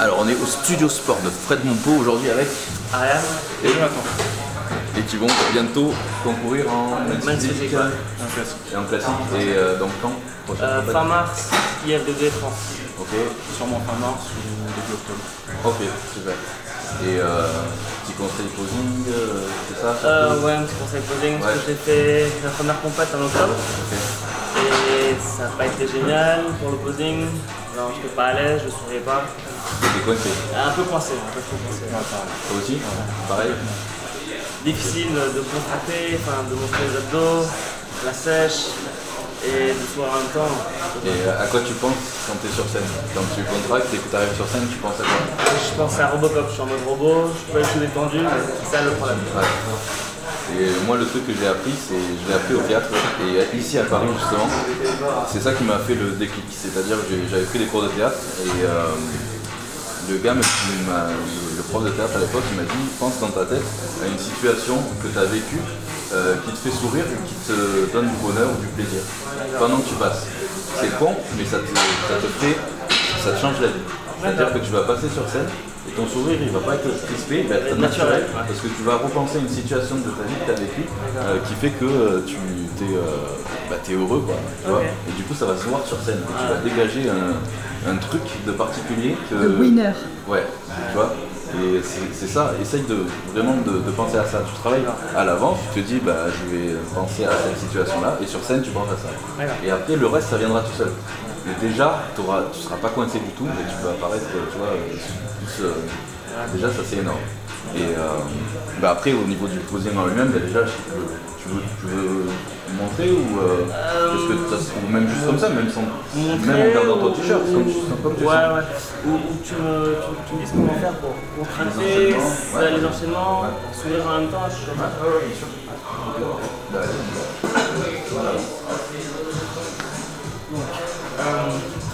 Alors on est au studio sport de Fred Monpeau aujourd'hui avec Ariane et Jonathan. Et qui vont bientôt concourir en physique, et en classique. Et donc quand fin mars, IFBB France. Ok. Sûrement fin mars ou début octobre. Ok, super. Et petit conseil posing, c'est ça Ouais, un petit conseil posing, parce que j'ai fait la première compète en octobre. Okay. Et ça n'a pas été génial pour le posing. Non, je n'étais pas à l'aise, je ne souriais pas. T'es coincé? Un peu coincé, un peu trop coincé. Toi aussi? Pareil? Difficile de contracter, de montrer les abdos, la sèche et de sourire en même temps. Et à quoi tu penses quand tu es sur scène? Quand tu contractes et que tu arrives sur scène, tu penses à quoi? Je pense à Robocop, je suis en mode robot, je peux être tout détendu, mais c'est ça le problème. Ouais. Et moi le truc que j'ai appris, c'est je l'ai appris au théâtre et ici à Paris justement, c'est ça qui m'a fait le déclic. C'est-à-dire que j'avais pris des cours de théâtre et le gars, le prof de théâtre à l'époque, il m'a dit pense dans ta tête à une situation que tu as vécue qui te fait sourire ou qui te donne du bonheur ou du plaisir pendant que tu passes. C'est con, mais ça te change la vie. C'est-à-dire que tu vas passer sur scène et ton sourire il va pas être crispé, il va être naturel parce que tu vas repenser à une situation de ta vie que tu as vécue qui fait que tu es heureux quoi, tu vois. Et du coup ça va se voir sur scène et tu vas dégager un truc de particulier que... Le winner. Ouais, tu vois. Et c'est ça, essaye vraiment de penser à ça. Tu travailles à l'avance, tu te dis je vais penser à cette situation-là et sur scène tu penses à ça. Et après le reste ça viendra tout seul. Mais déjà tu seras pas coincé du tout et tu vas apparaître, tu vois, plus, déjà ça c'est énorme. Et après au niveau du posing en lui-même, déjà tu veux montrer ou même juste comme ça, même en regardant ton t-shirt, comme tu sens. Ouais. Ou tu me dis comment faire pour contracter, les enchaînements, sourire en même temps, je suis comme ça. Bien sûr.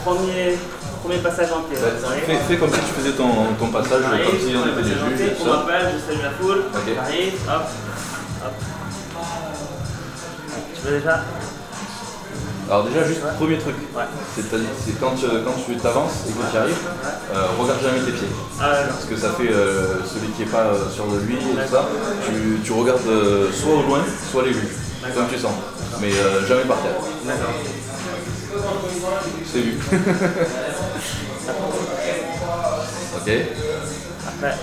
Premier passage en pied. Fais comme si tu faisais ton passage, comme si on était des juges. On m'appelle, je salue la foule, j'arrive, hop. Tu veux déjà? Alors déjà, juste premier truc, c'est quand tu t'avances et que tu arrives, regarde jamais tes pieds. Parce que ça fait celui qui n'est pas sur lui et tout ça, tu regardes soit au loin, soit les vues, comme tu sens, mais jamais par terre. D'accord. C'est vu. Ok. Après.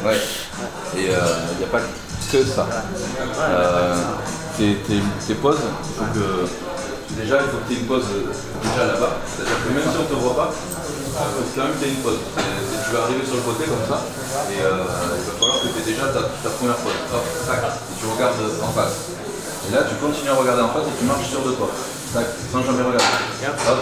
Ouais. Et il n'y a pas que ça. Tes poses, il faut que tu aies une pose déjà là-bas. C'est-à-dire que même si on ne te voit pas, il faut quand même que tu aies une pose. Tu vas arriver sur le côté comme ça et il va falloir que tu aies déjà ta première pose. Hop, tac, et tu regardes en face. Et là tu continues à regarder en face et tu marches sur deux pas. Tac, sans jamais regarder. Hop.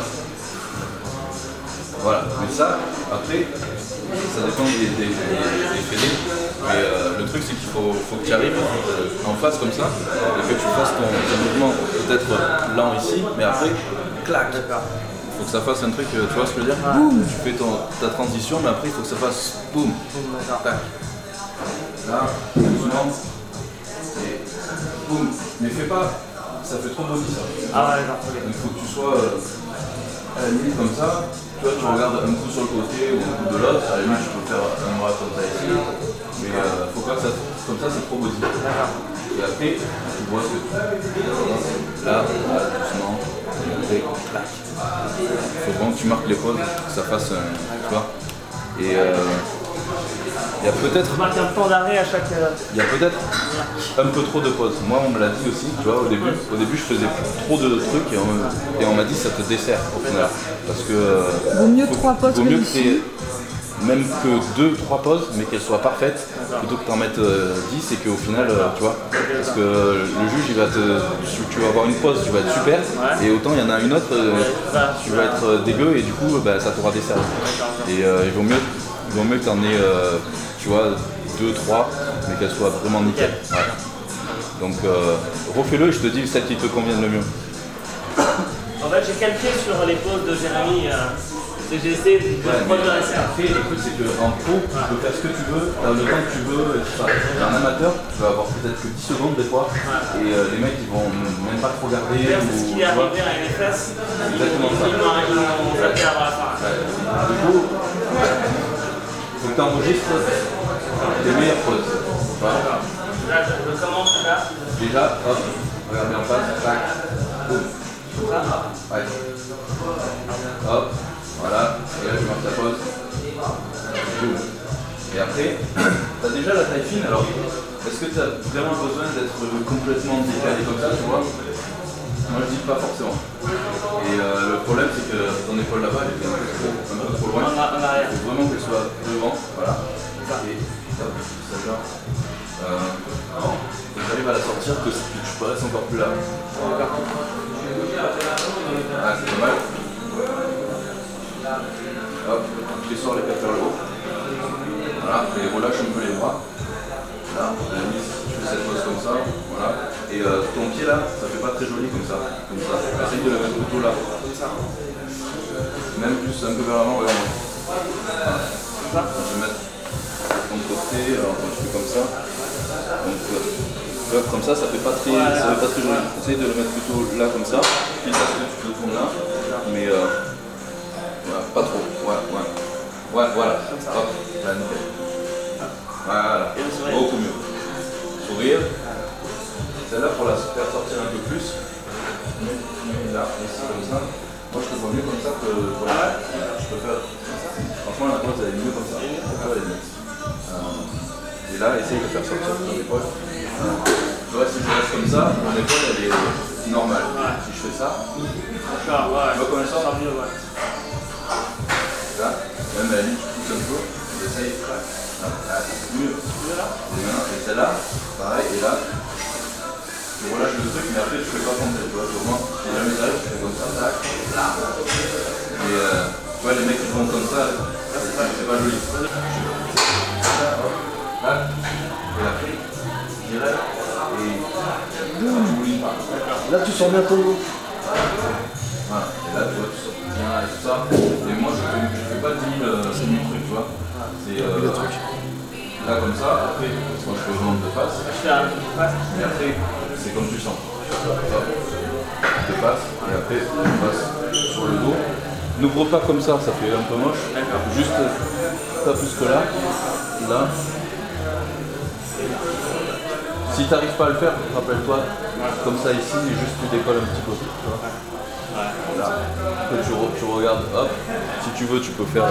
Voilà, mais ça, après, ça dépend des fédés, mais le truc c'est qu'il faut que tu arrives en face comme ça, et que tu fasses ton mouvement peut-être lent ici, mais après, clac. Il faut que ça fasse un truc, tu vois ce que je veux dire? Boum. Tu fais ta transition, mais après il faut que ça fasse boum, tac. Là, doucement, et boum. Mais fais pas, ça fait trop body ça. Il faut que tu sois à la limite comme ça. Tu vois, tu regardes un coup sur le côté ou un coup de l'autre, à la limite tu peux faire un bras comme ça ici, mais faut pas que ça, comme ça c'est trop body. Et après, tu vois ce que tu fais. Là, doucement, et clac. Il faut vraiment que tu marques les poses, que ça fasse, tu vois. Et il y a peut-être... Je marque un temps d'arrêt à chaque... Il y a peut-être un peu trop de pauses. Moi on me l'a dit aussi, tu vois, au début je faisais trop de trucs et on m'a dit ça te dessert au final. Parce que... vaut mieux 3 pauses vaut mieux que tu même que 2-3 pauses, mais qu'elles soient parfaites, plutôt que tu en mettes 10 et qu'au final, tu vois, parce que le juge, tu vas avoir une pause, tu vas être super, et autant il y en a une autre, tu vas être dégueu, et du coup, ça t'aura desservi. Et il vaut mieux que tu en aies, tu vois, 2-3, mais qu'elles soient vraiment nickel. Ouais. Donc refais-le et je te dis celle qui te convienne le mieux. En fait, j'ai calqué sur les poses de Jérémy. J'ai essayé de reproduire les cercles. Après, le truc, c'est qu'en pro, tu peux faire ce que tu veux, le temps que tu veux, et tout ça. Et en amateur, tu vas avoir peut-être que 10 secondes des fois, et les mecs, ils vont même pas te regarder. C'est ce qui est arrivé à NFS. Exactement ça. Ils m'ont zappé avant la fin. Du coup, il faut que tu enregistres tes meilleures poses. Voilà. Là, je commence là. Déjà, hop, regarde bien en face, tac, boum. Ouais. Hop, voilà, et là tu marques ta pose. Boum. Et après, tu as déjà la taille fine, alors est-ce que tu as vraiment besoin d'être complètement décalé comme ça, tu vois? Moi je dis pas forcément. Et le problème c'est que ton épaule là-bas elle est un peu trop loin. Il faut vraiment qu'elle soit devant, voilà. Et hop, ça genre. J'arrive à la sortir que je paraisse encore plus là. Ah, c'est pas mal. Hop, tu sors les quatre vers le haut. Voilà, et relâche un peu les bras. Là, la mise, tu fais cette pose comme ça. Voilà. Et ton pied là, ça fait pas très joli comme ça. Essaye de le mettre plutôt là. Même plus un peu vers l'avant, regarde. Voilà. Je vais mettre ton côté, alors quand tu fais comme ça. Donc, comme ça fait pas très, joli. Essaye de le mettre plutôt là comme ça, puis parce que tu le tournes là, mais voilà, pas trop. Ouais, voilà. Hop, là, nickel. Voilà, beaucoup mieux. Sourire. Celle-là pour la faire sortir un peu plus. Là, ici comme ça. Moi je te vois mieux comme ça que pour la je peux faire. Franchement la pose elle est mieux comme ça. Et là, essaye de faire sortir ton épaule. Tu vois, si je reste comme ça, mon épaule elle est normale. Si je fais ça, tu vois comment elle sort mieux, là, même à la limite, tu pousses un peu, j'essaye, mieux. Et celle-là, pareil, et là, tu relâches le truc, mais après tu fais pas tomber, tu vois, au moins, si jamais ça arrive, tu fais comme ça, tac, et tu vois, les mecs qui font comme ça, c'est pas joli. Là, et après, je dirais, et tu boulis pas. Là, tu sens bien ton dos. Voilà, et là, tu vois, tu sors bien et tout ça. Et moi, je fais pas 10 000 trucs, tu vois. C'est là, comme ça, après, moi je fais le monde de face. Et après, c'est comme tu sens. Hop, de face, et après, tu passes sur le dos. N'ouvre pas comme ça fait un peu moche. Juste pas plus que là. Là. Si tu n'arrives pas à le faire, rappelle-toi, comme ça ici, et juste tu décolles un petit peu. Tu vois. Là. Après, tu regardes, hop. Si tu veux, tu peux faire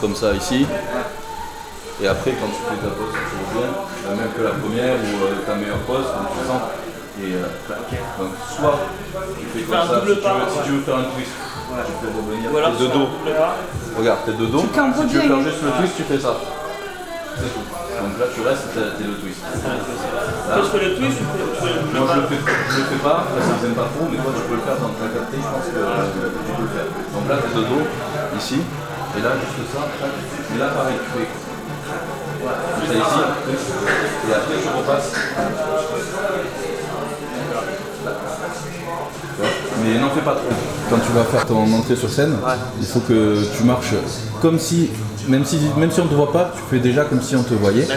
comme ça ici. Et après, quand tu fais ta pose, tu reviens, même que la première ou ta meilleure pose, comme tu sens. Et donc, soit tu fais comme ça, si tu veux faire un twist, tu peux revenir. T'es de dos. Regarde, t'es de dos. Si tu veux faire juste le twist, tu fais ça. C'est tout. Donc là, tu restes, t'es le twist. Là, je fais le twist ou moi, je le fais pas, parce que j'aime pas trop, mais toi, tu peux le faire dans ta capté, je pense que tu peux le faire. Donc là, t'es de dos, ici, et là, juste ça, et là, pareil, tu fais. Tu fais ici, et après, tu repasses. Mais n'en fais pas trop. Quand tu vas faire ton entrée sur scène, il faut que tu marches comme si, même si on ne te voit pas, tu fais déjà comme si on te voyait.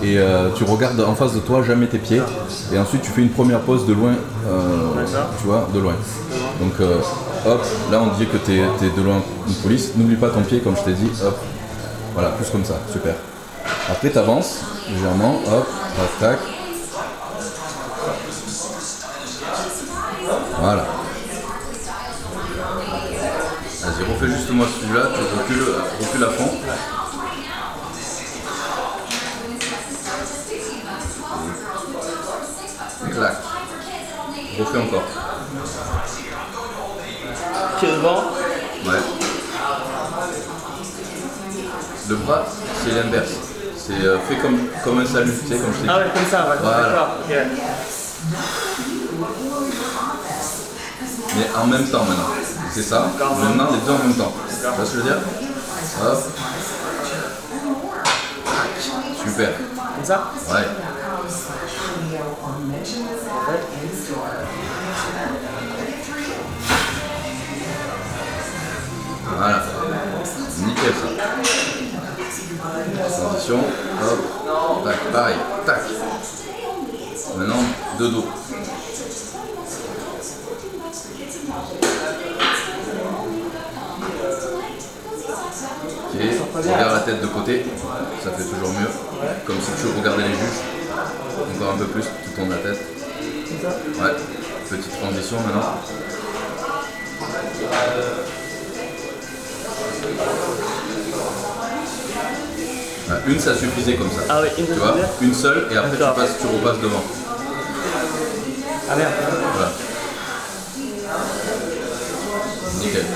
Et tu regardes en face de toi, jamais tes pieds. Et ensuite tu fais une première pause de loin, tu vois, de loin. Donc hop, là on dit que tu es de loin une police. N'oublie pas ton pied comme je t'ai dit, hop. Voilà, plus comme ça, super. Après tu avances légèrement, hop, tac, tac. Voilà. Vas-y, refais juste moi celui-là, tu recules à fond. Et clac. Refais encore. Pied devant. Ouais. Le bras, c'est l'inverse. C'est fait comme un salut, tu sais, comme je t'ai dit. Ah ouais, comme ça, ouais. Voilà. D'accord. Okay. Mais en même temps maintenant. C'est ça. Maintenant les deux en même temps. Tu vois ce que je veux dire? Hop. Super. Comme ça? Ouais. Voilà. Nickel ça. Transition. Hop. Tac. Pareil. Tac. Maintenant, de dos. Ok, regarde la tête de côté, ça fait toujours mieux. Comme si tu regardais les juges. Encore un peu plus, tu tournes la tête. Ouais, petite transition maintenant. Ouais, une ça suffisait comme ça. Ah oui, une tu vois, une seule et après tu repasses devant. Ah merde. Voilà. Nickel.